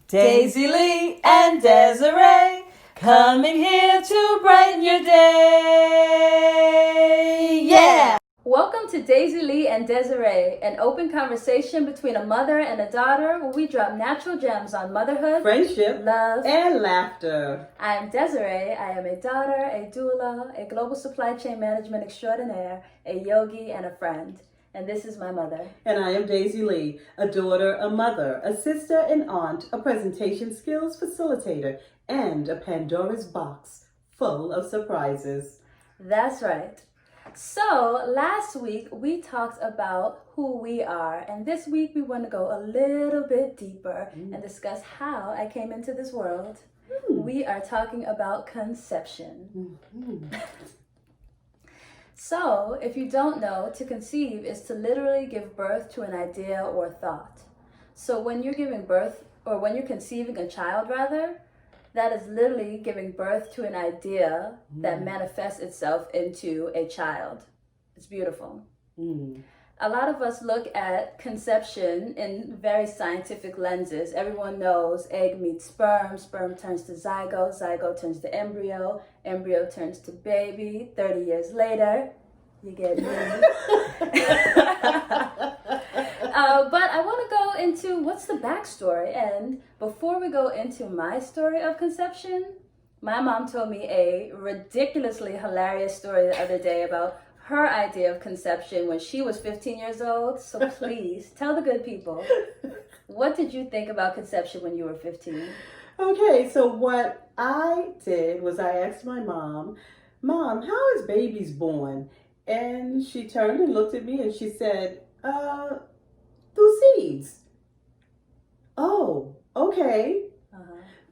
Désirée and Désirée, coming here to brighten your day. Yeah! Welcome to Désirée and Désirée, an open conversation between a mother and a daughter where we drop natural gems on motherhood, Friendship, love, and laughter. I am Désirée. I am a daughter, a doula, a global supply chain management extraordinaire, a yogi, and a friend. And this is my mother. And I am Désirée, a daughter, a mother, a sister, an aunt, a presentation skills facilitator, and a Pandora's box full of surprises. That's right. So last week we talked about who we are, and this week we want to go a little bit deeper and discuss how I came into this world. We are talking about conception. So, if you don't know, to conceive is to literally give birth to an idea or thought. So when you're giving birth, or when you're conceiving a child rather, that is literally giving birth to an idea that manifests itself into a child. It's beautiful. A lot of us look at conception in very scientific lenses. Everyone knows egg meets sperm, sperm turns to zygote, zygote turns to embryo, embryo turns to baby. 30 years later, you get me. But I want to go into what's the backstory. And before we go into my story of conception, my mom told me a ridiculously hilarious story the other day about her idea of conception when she was 15 years old. So please tell the good people, what did you think about conception when you were 15? Okay, so what I did was I asked my mom, how is babies born? And she turned and looked at me and she said, through seeds. Oh, okay.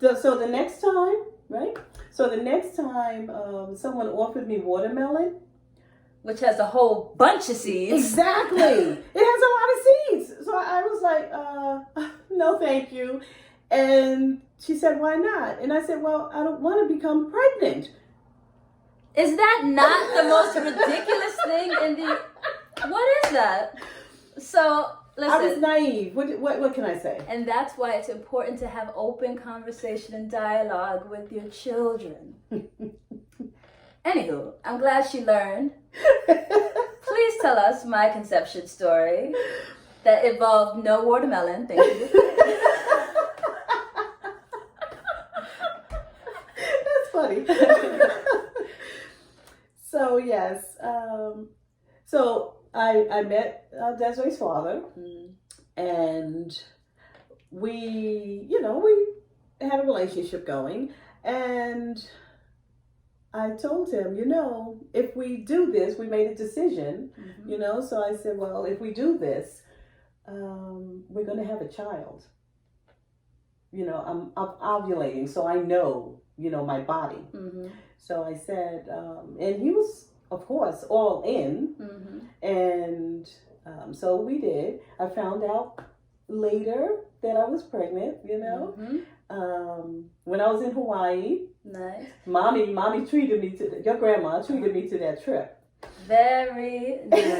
So the next time, right? So the next time someone offered me watermelon, which has a whole bunch of seeds. Exactly. It has a lot of seeds. So I was like, no, thank you. And she said, why not? And I said, well, I don't want to become pregnant. Is that not the most ridiculous thing in the... What is that? So, listen. I was naive. What can I say? And that's why it's important to have open conversation and dialogue with your children. Anywho, I'm glad she learned. Please tell us my conception story that involved no watermelon. Thank you. That's funny. So yes, so I met Desiree's father, and we had a relationship going, and I told him, if we do this, we made a decision, so I said, well, if we do this, we're going to have a child. I'm ovulating, so I know, my body. So I said, and he was, of course, all in. And so we did. I found out later that I was pregnant, when I was in Hawaii. Nice. Mommy treated me your grandma treated me to that trip. Very nice.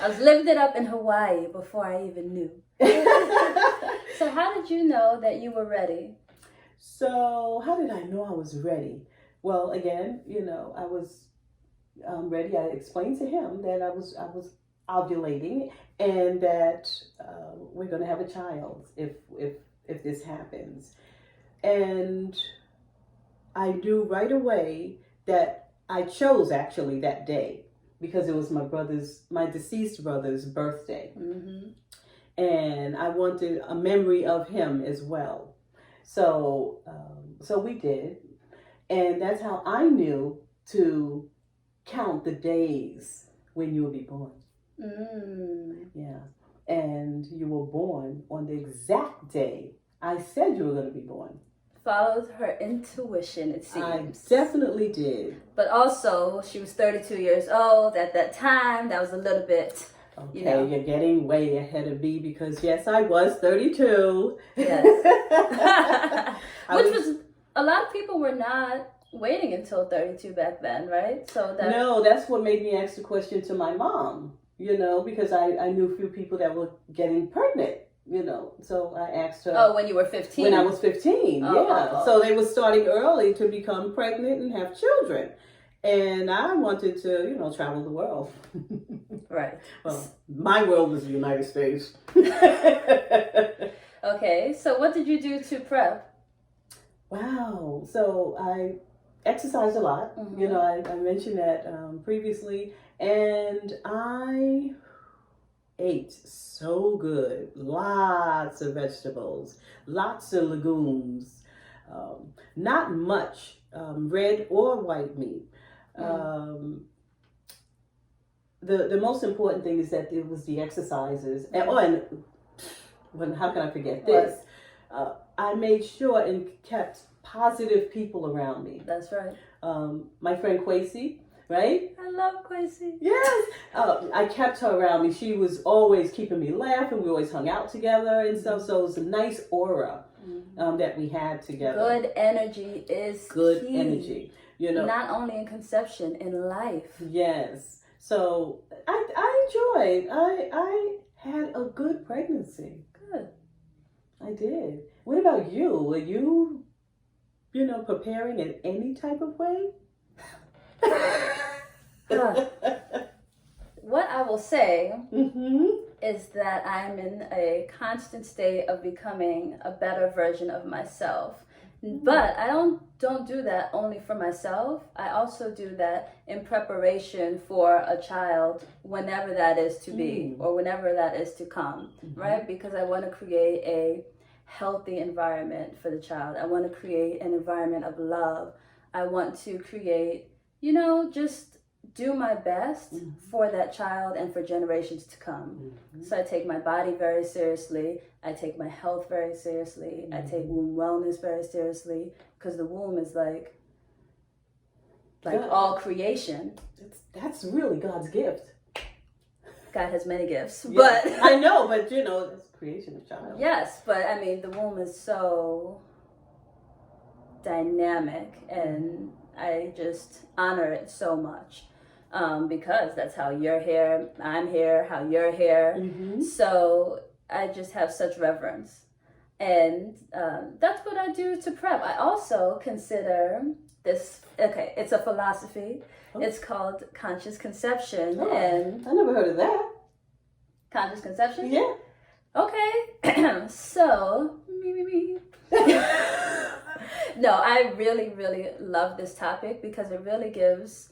I was living it up in Hawaii before I even knew. So how did you know that you were ready? So how did I know I was ready? Well, again, I was ready. I explained to him that I was ovulating and that we're going to have a child if this happens. And I knew right away that I chose actually that day because it was my deceased brother's birthday. And I wanted a memory of him as well. So we did. And that's how I knew to count the days when you will be born. Yeah. And you were born on the exact day I said you were going to be born. Followed her intuition, it seems. I definitely did. But also, she was 32 years old at that time. That was a little bit, Okay, you're getting way ahead of me because, yes, I was 32. Yes. Which was, a lot of people were not waiting until 32 back then, right? No, that's what made me ask the question to my mom, because I knew a few people that were getting pregnant So I asked her. Oh, when you were 15? When I was 15, oh, yeah. Oh. So they were starting early to become pregnant and have children. And I wanted to, travel the world. Right. Well, my world was the United States. Okay, so what did you do to prep? Wow. So I exercised a lot. Mm-hmm. I mentioned that previously. And I ate so good. Lots of vegetables, lots of legumes, not much red or white meat. The most important thing is that it was the exercises. And how can I forget this? I made sure and kept positive people around me. That's right. My friend Kwesi, right? I love Kwesi. Yes. I kept her around me. She was always keeping me laughing. We always hung out together and stuff. So it was a nice aura that we had together. Good energy is good key. Energy. Not only in conception, in life. Yes. So I enjoyed. I had a good pregnancy. Good. I did. What about you? Were you, preparing in any type of way? What I will say is that I'm in a constant state of becoming a better version of myself. But I don't do that only for myself. I also do that in preparation for a child, whenever that is to be or whenever that is to come, right? Because I want to create a healthy environment for the child. I want to create an environment of love. I want to create, just do my best for that child and for generations to come. So I take my body very seriously. I take my health very seriously. I take womb wellness very seriously, because the womb is like all creation. That's really God's gift. God has many gifts, yes. But I know, but it's creation of child. Yes, but I mean, the womb is so dynamic, and I just honor it so much. Because that's how you're here, I'm here, how you're here. So I just have such reverence. And that's what I do to prep. I also consider this, it's a philosophy. It's called conscious conception. And I never heard of that. Conscious conception? Yeah. Okay. So, no, I really, really love this topic because it really gives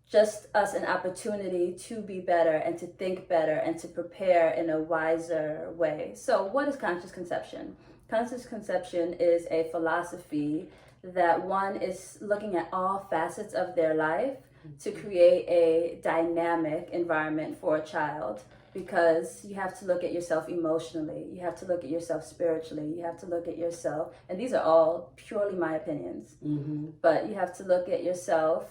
just us an opportunity to be better and to think better and to prepare in a wiser way. So what is conscious conception? Conscious conception is a philosophy that one is looking at all facets of their life to create a dynamic environment for a child, because you have to look at yourself emotionally, you have to look at yourself spiritually, you have to look at yourself, and these are all purely my opinions, but you have to look at yourself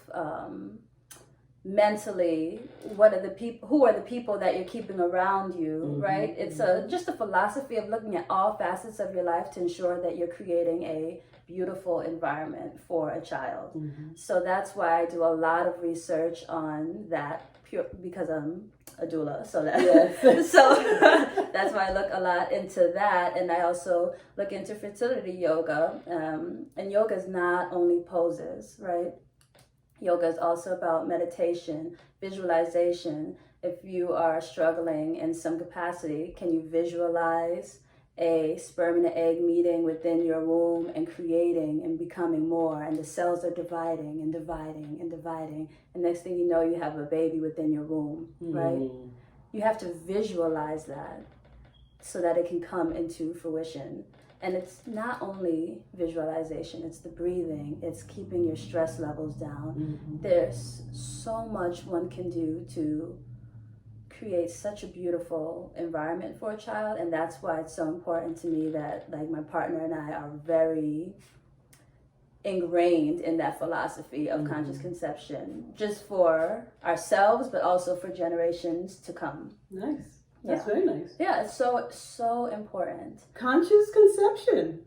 mentally. Who are the people that you're keeping around you, right? It's just a philosophy of looking at all facets of your life to ensure that you're creating a beautiful environment for a child. So that's why I do a lot of research on that, because I'm a doula, so that's why I look a lot into that. And I also look into fertility yoga, and yoga is not only poses, right? Yoga is also about meditation, visualization. If you are struggling in some capacity, can you visualize a sperm and an egg meeting within your womb and creating and becoming more, and the cells are dividing and dividing and dividing, and next thing you know, you have a baby within your womb, right? You have to visualize that so that it can come into fruition. And it's not only visualization, it's the breathing, it's keeping your stress levels down. There's so much one can do to create such a beautiful environment for a child, and that's why it's so important to me that my partner and I are very ingrained in that philosophy of conscious conception, just for ourselves, but also for generations to come. Nice. That's very nice. Yeah, it's so important. Conscious conception.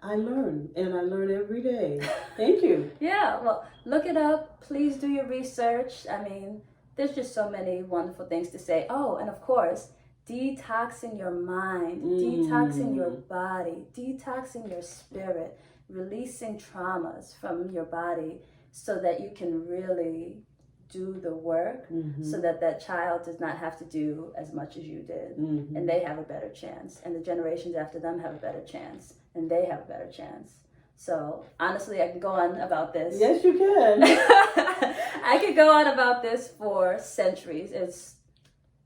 I learn, and I learn every day. Thank you. Yeah, well, look it up. Please do your research. I mean, there's just so many wonderful things to say. Oh, and of course, detoxing your mind, detoxing your body, detoxing your spirit, releasing traumas from your body so that you can really do the work, so that that child does not have to do as much as you did, and they have a better chance, and the generations after them have a better chance, and they have a better chance. So honestly, I can go on about this. Yes, you can. I could go on about this for centuries. It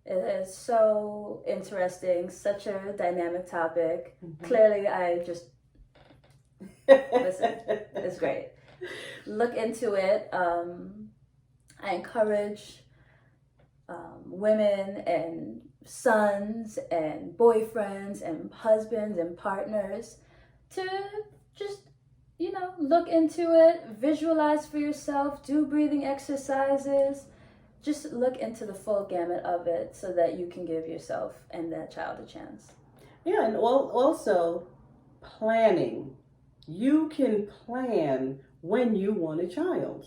is so interesting, such a dynamic topic. Clearly, I just listen. It's great. Look into it. I encourage women and sons and boyfriends and husbands and partners to just, look into it, visualize for yourself, do breathing exercises, just look into the full gamut of it so that you can give yourself and that child a chance. Yeah, and also planning. You can plan when you want a child.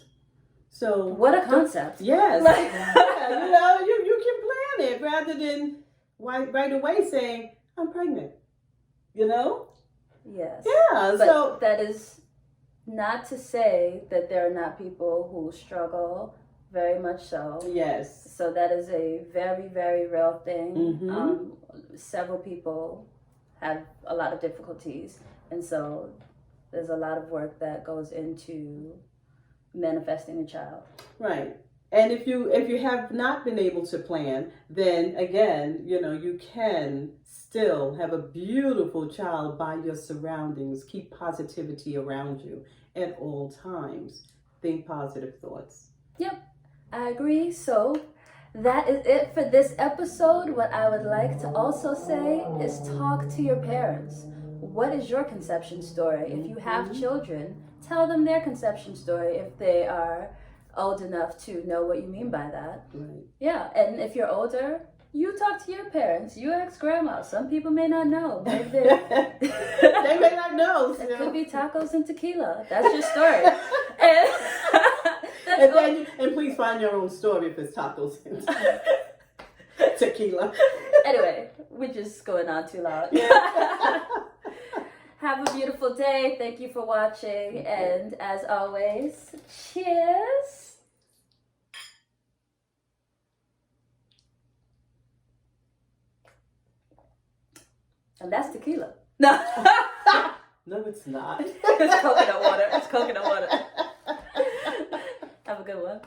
So what a concept. Yes. Yeah, you can plan it rather than right away saying, I'm pregnant. Yes. Yeah. But so that is not to say that there are not people who struggle, very much so. Yes. So that is a very, very real thing. Several people have a lot of difficulties. And so there's a lot of work that goes into manifesting a child. Right. And if you have not been able to plan, then again, you can still have a beautiful child by your surroundings. Keep positivity around you at all times. Think positive thoughts. Yep, I agree. So that is it for this episode. What I would like to also say is talk to your parents. What is your conception story? If you have children, tell them their conception story if they are old enough to know what you mean by that. Right. Yeah, and if you're older, you talk to your parents. You ask grandma. Some people may not know. Maybe they may not know. It could be tacos and tequila. That's your story. And please find your own story if it's tacos and tequila. Anyway, we're just going on too loud. Have a beautiful day. Thank you for watching. And as always, cheers. And that's tequila. No. No, it's not. It's coconut water. Have a good one.